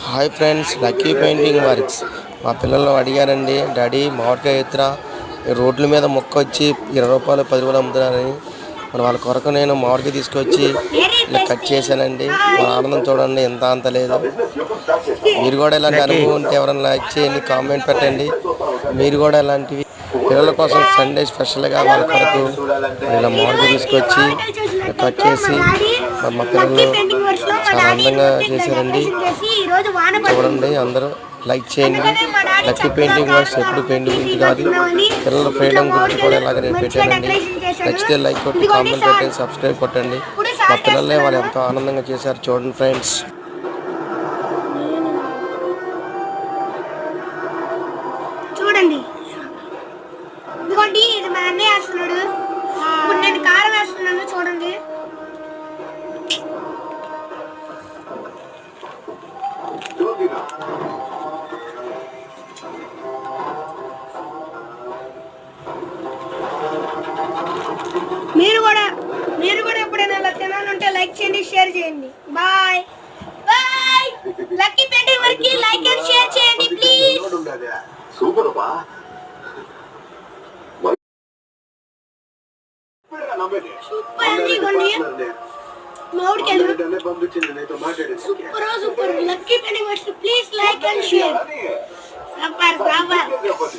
Hi friends, lucky painting works. మా పిల్లలు అడిగారండి, డాడీ మామిడికాయ ఎత్తురా, రోడ్ల మీద మొక్క వచ్చి 20 రూపాయలు 10 రూపాయలు అమ్ముతున్నారని. మరి వాళ్ళ కొరకు నేను మామిడికాయ తీసుకొచ్చి ఇలా కట్ చేశానండి. మన ఆనందం చూడండి, ఎంత అంత లేదు. మీరు కూడా ఇలాంటి అనుభవం ఉంటే ఎవరైనా లైక్ చేయండి, కామెంట్ పెట్టండి. మీరు కూడా ఇలాంటివి పిల్లల కోసం సండే స్పెషల్గా వాళ్ళ కొరకు ఇలా మామిడికాయ తీసుకొచ్చి కట్ చేసి మా పిల్లలు చాలా అందంగా చేశారండి. చూడండి, అందరూ లైక్ చేయండి. లక్కీ పెయింటింగ్ వర్క్స్ ఎప్పుడు పెయింటింగ్ గురించి కాదు, పిల్లల ఫ్రీడమ్ గురించి కూడా ఇలాగ నేను పెట్టానండి. నచ్చితే లైక్ కొట్టి, కామెంట్ పెట్టండి, సబ్స్క్రైబ్ కొట్టండి. మా పిల్లలే వాళ్ళు ఎంతో ఆనందంగా చేశారు, చూడండి ఫ్రెండ్స్. చూడండి, ఇదిగోండి, ఇది మా అన్నయ్య వేస్తున్నాడు. ఇప్పుడు నేను కారం వేస్తున్నాను, చూడండి. మీరు కూడా ఎప్పుడైనా అలా తినాలంటే లైక్ చేయండి, షేర్ చేయండి. Bye bye. Lucky painting work like and share చేయండి ప్లీజ్. సూపర్ బా. సూపర్ అండి, గొండి మామిడికాయలు super. Lucky painting work please like and share. Super.